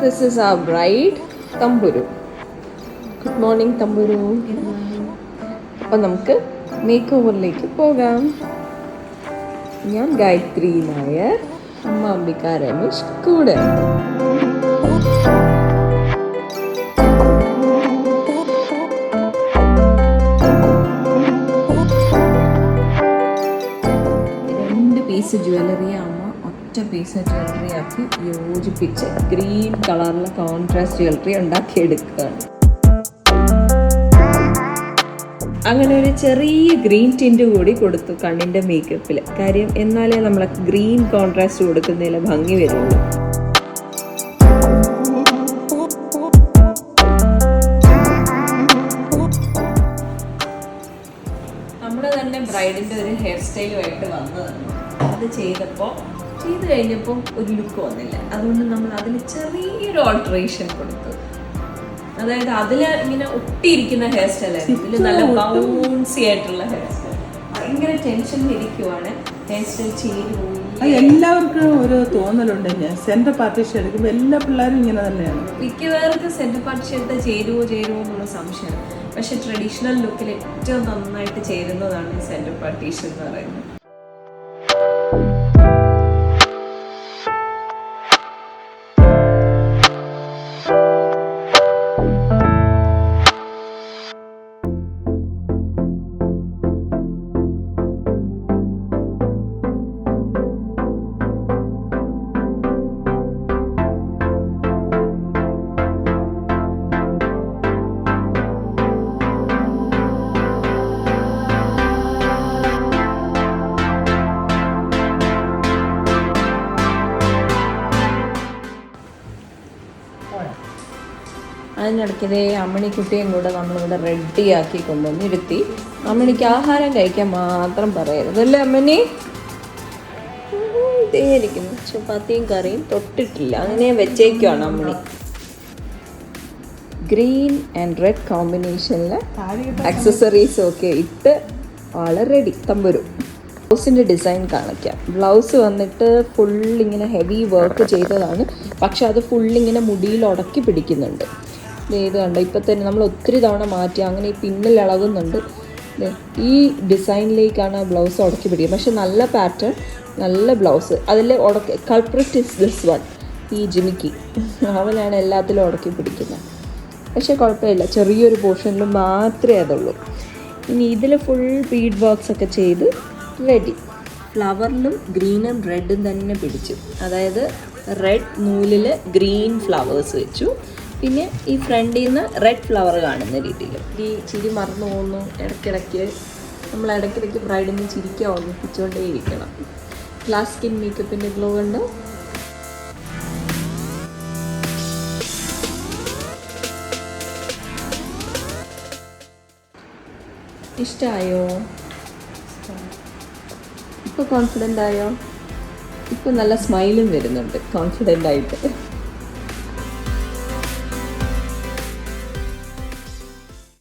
This is our bride, Tamburu. Good morning, Tamburu. അപ്പോൾ നമുക്ക് make ഓവറിലേക്ക് പോകാം. ഞാൻ ഗായത്രി നായർ, അമ്മ അംബിക രമേശ് കൂടെ. പീസ് ജ്വല്ലറി അമ്മ ഒറ്റ പീസ് ജ്വല്ലറി ആക്കി യോജിപ്പിച്ച് ഗ്രീൻ കളറിലെ കോൺട്രാസ്റ്റ് ജ്വല്ലറി ഉണ്ടാക്കിയെടുക്കുകയാണ്. അങ്ങനെ ഒരു ചെറിയ ഗ്രീൻ ടിൻറ്റ് കൂടി കൊടുത്തു കണ്ണിൻ്റെ മേക്കപ്പിൽ. കാര്യം എന്നാലേ നമ്മളെ ഗ്രീൻ കോൺട്രാസ്റ്റ് കൊടുക്കുന്നതിൽ ഭംഗി വരുള്ളൂ. നമ്മുടെ തന്നെ ബ്രൈഡിൻ്റെ ഒരു ഹെയർ സ്റ്റൈലുമായിട്ട് വന്നതാണ്. അത് ചെയ്ത് കഴിഞ്ഞപ്പോൾ ഒരു ലുക്ക് വന്നില്ല. അതുകൊണ്ട് നമ്മൾ അതിൽ ചെറിയൊരു ഓൾട്ടറേഷൻ കൊടുത്തു. അതായത് അതിൽ ഇങ്ങനെ ഒട്ടിയിരിക്കുന്ന ഹെയർ സ്റ്റൈലായിരുന്നു. ഇതിൽ നല്ല ബൗൺസി ആയിട്ടുള്ള ഹെയർ സ്റ്റൈൽ. ഭയങ്കര ടെൻഷൻ ഇരിക്കുവാണ് ഹെയർ സ്റ്റൈൽ ചേരുവോ. എല്ലാവർക്കും ഒരു തോന്നലുണ്ട്, സെന്റർ പാർട്ടീഷൻ എടുക്കുമ്പോൾ എല്ലാ പിള്ളേരും ഇങ്ങനെ തന്നെയാണ്. മിക്കവാർക്കും സെന്റർ പാർട്ടീഷൻ എടുത്താൽ ചേരുവോ എന്നുള്ള സംശയമാണ്. പക്ഷെ ട്രഡീഷണൽ ലുക്കിൽ ഏറ്റവും നന്നായിട്ട് ചേരുന്നതാണ് സെന്റർ പാർട്ടീഷൻ എന്ന് പറയുന്നത്. അതിനിടയ്ക്കിതേ അമ്മണിക്കുട്ടിയും കൂടെ നമ്മളിവിടെ റെഡിയാക്കി കൊണ്ടുവന്ന് ഇരുത്തി. അമ്മണിക്ക് ആഹാരം കഴിക്കാൻ മാത്രം പറയരുത് അല്ലേ അമ്മനി? ഇതേ ഇരിക്കുന്നു, ചപ്പാത്തിയും കറിയും തൊട്ടിട്ടില്ല, അങ്ങനെ വെച്ചേക്കുവാണ് അമ്മണി. ഗ്രീൻ ആൻഡ് റെഡ് കോമ്പിനേഷനിൽ ആക്സസറീസും ഒക്കെ ഇട്ട് ആളെ റെഡി. തമ്പുരു ബ്ലൗസിൻ്റെ ഡിസൈൻ കാണിക്കാം. ബ്ലൗസ് വന്നിട്ട് ഫുള്ളിങ്ങനെ ഹെവി വർക്ക് ചെയ്തതാണ്. പക്ഷെ അത് ഫുള്ളിങ്ങനെ മുടിയിൽ ഉടക്കി പിടിക്കുന്നുണ്ട്. ഇത് കണ്ടോ, ഇപ്പം തന്നെ നമ്മൾ ഒത്തിരി തവണ മാറ്റി, അങ്ങനെ ഈ പിന്നിൽ ഇളകുന്നുണ്ട്. ഈ ഡിസൈനിലേക്കാണ് ബ്ലൗസ് ഉടക്കി പിടിക്കുക. പക്ഷെ നല്ല പാറ്റേൺ, നല്ല ബ്ലൗസ്. അതിൽ കൾപ്രിറ്റ് ഇസ് ദിസ് വൺ, ഈ ജിമിക്കി. അവനാണ് എല്ലാത്തിലും ഉടക്കി പിടിക്കുന്നത്. പക്ഷേ കുഴപ്പമില്ല, ചെറിയൊരു പോർഷനിൽ മാത്രമേ അതുള്ളൂ. ഇനി ഇതിൽ ഫുൾ ബീഡ് വർക്ക്സ് ഒക്കെ ചെയ്ത് റെഡി. ഫ്ലവറിലും ഗ്രീനും റെഡും തന്നെ പിടിച്ചു. അതായത് റെഡ് നൂലിൽ ഗ്രീൻ ഫ്ലവേഴ്സ് വെച്ചു. പിന്നെ ഈ ഫ്രണ്ടിൽ നിന്ന് റെഡ് ഫ്ലവർ കാണുന്ന രീതിയിൽ. ഈ ചിരി മറന്നു പോകുന്നു ഇടയ്ക്കിടയ്ക്ക്. നമ്മൾ ഇടയ്ക്കിടയ്ക്ക് ബ്രൈഡിനെ ചിരിക്കാൻ ഓർമ്മിപ്പിച്ചുകൊണ്ടേ ഇരിക്കണം. ഗ്ലാസ് സ്കിൻ മേക്കപ്പിൻ്റെ ഗ്ലോ ഉണ്ട്. ഇഷ്ടമായോ? ഇപ്പോൾ കോൺഫിഡൻ്റ് ആയോ? ഇപ്പോൾ നല്ല സ്മൈലും വരുന്നുണ്ട് കോൺഫിഡൻ്റ് ആയിട്ട്.